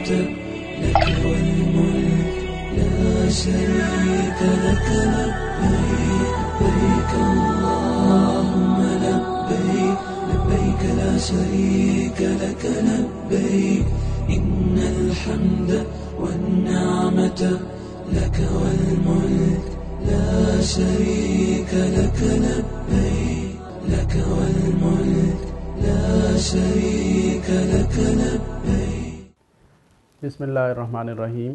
النعمة لك والملك لا شريك لك لبيك لبيك اللهم لبيك لبيك لا شريك لك لبيك إن الحمد والنعمة لك والملك لا شريك لك لبيك لك والملك لا شريك لك لبيك. بسم اللہ الرحمن الرحیم.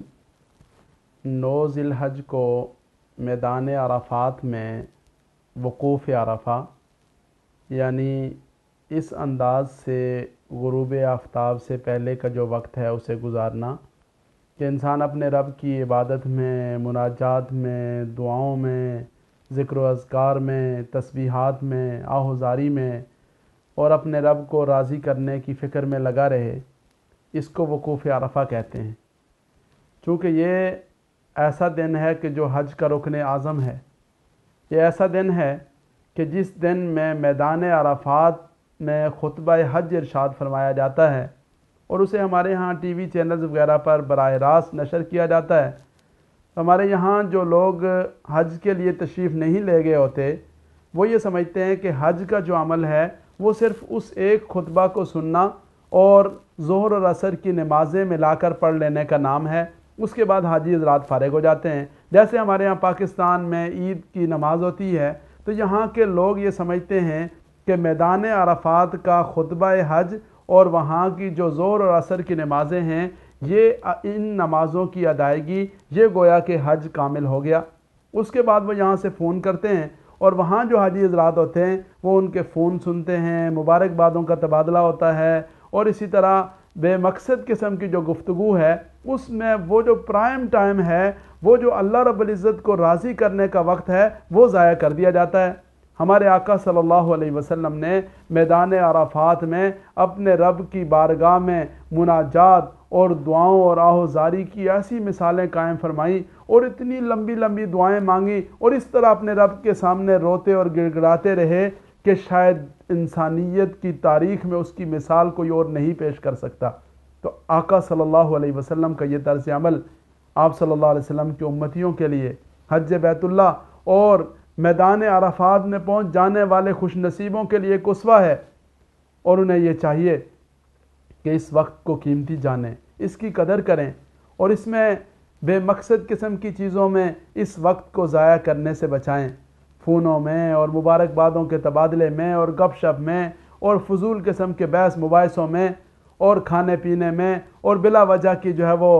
9 ذی الحج کو میدان عرفات میں وقوف عرفہ، یعنی اس انداز سے غروب آفتاب سے پہلے کا جو وقت ہے اسے گزارنا کہ انسان اپنے رب کی عبادت میں، مناجات میں، دعاؤں میں، ذکر و اذکار میں، تسبیحات میں، آہوزاری میں اور اپنے رب کو راضی کرنے کی فکر میں لگا رہے، اس کو وقوف عرفہ کہتے ہیں. چونکہ یہ ایسا دن ہے کہ جو حج کا رکن اعظم ہے. یہ ایسا دن ہے کہ جس دن میں میدان عرفات میں خطبہ حج ارشاد فرمایا جاتا ہے اور اسے ہمارے ہاں ٹی وی چینلز وغیرہ پر براہ راست نشر کیا جاتا ہے. ہمارے یہاں جو لوگ حج کے لیے تشریف نہیں لے گئے ہوتے وہ یہ سمجھتے ہیں کہ حج کا جو عمل ہے وہ صرف اس ایک خطبہ کو سننا اور ظہر اور عصر کی نمازیں ملا کر پڑھ لینے کا نام ہے. اس کے بعد حاجی حضرات فارغ ہو جاتے ہیں. جیسے ہمارے ہاں پاکستان میں عید کی نماز ہوتی ہے تو یہاں کے لوگ یہ سمجھتے ہیں کہ میدان عرفات کا خطبہ حج اور وہاں کی جو ظہر اور عصر کی نمازیں ہیں، یہ ان نمازوں کی ادائیگی یہ گویا کہ حج کامل ہو گیا. اس کے بعد وہ یہاں سے فون کرتے ہیں اور وہاں جو حاجی حضرات ہوتے ہیں وہ ان کے فون سنتے ہیں، مبارکبادوں کا تبادلہ ہوتا ہے اور اسی طرح بے مقصد قسم کی جو گفتگو ہے اس میں وہ جو پرائم ٹائم ہے، وہ جو اللہ رب العزت کو راضی کرنے کا وقت ہے، وہ ضائع کر دیا جاتا ہے. ہمارے آقا صلی اللہ علیہ وسلم نے میدان عرفات میں اپنے رب کی بارگاہ میں مناجات اور دعاؤں اور آہوزاری کی ایسی مثالیں قائم فرمائیں اور اتنی لمبی لمبی دعائیں مانگی اور اس طرح اپنے رب کے سامنے روتے اور گڑ گڑاتے رہے کہ شاید انسانیت کی تاریخ میں اس کی مثال کوئی اور نہیں پیش کر سکتا. تو آقا صلی اللہ علیہ وسلم کا یہ طرز عمل آپ صلی اللہ علیہ وسلم کی امتیوں کے لیے حج بیت اللہ اور میدان عرفات میں پہنچ جانے والے خوش نصیبوں کے لیے ایک اسوہ ہے، اور انہیں یہ چاہیے کہ اس وقت کو قیمتی جانیں، اس کی قدر کریں اور اس میں بے مقصد قسم کی چیزوں میں اس وقت کو ضائع کرنے سے بچائیں. فونوں میں اور مبارکبادوں کے تبادلے میں اور گپ شپ میں اور فضول قسم کے بحث مباحثوں میں اور کھانے پینے میں اور بلا وجہ کی جو ہے وہ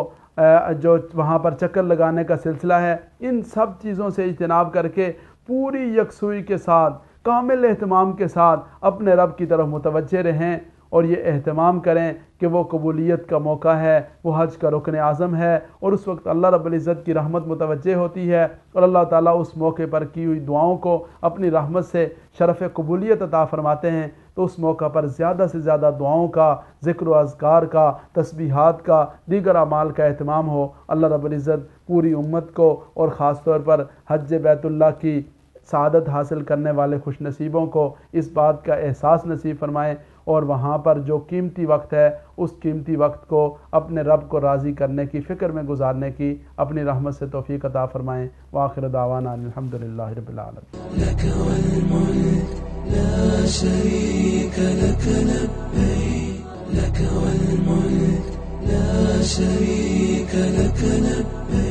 جو وہاں پر چکر لگانے کا سلسلہ ہے، ان سب چیزوں سے اجتناب کر کے پوری یکسوئی کے ساتھ، کامل اہتمام کے ساتھ اپنے رب کی طرف متوجہ رہیں اور یہ اہتمام کریں کہ وہ قبولیت کا موقع ہے، وہ حج کا رکن اعظم ہے اور اس وقت اللہ رب العزت کی رحمت متوجہ ہوتی ہے اور اللہ تعالیٰ اس موقع پر کی ہوئی دعاؤں کو اپنی رحمت سے شرف قبولیت عطا فرماتے ہیں. تو اس موقع پر زیادہ سے زیادہ دعاؤں کا، ذکر و اذکار کا، تسبیحات کا، دیگر اعمال کا اہتمام ہو. اللہ رب العزت پوری امت کو اور خاص طور پر حج بیت اللہ کی سعادت حاصل کرنے والے خوش نصیبوں کو اس بات کا احساس نصیب فرمائیں اور وہاں پر جو قیمتی وقت ہے اس قیمتی وقت کو اپنے رب کو راضی کرنے کی فکر میں گزارنے کی اپنی رحمت سے توفیق عطا فرمائیں. وآخر دعوانا الحمدللہ رب العالمین. لك والملك لا شريك لك لبيك لك والملك لا شريك لك لبيك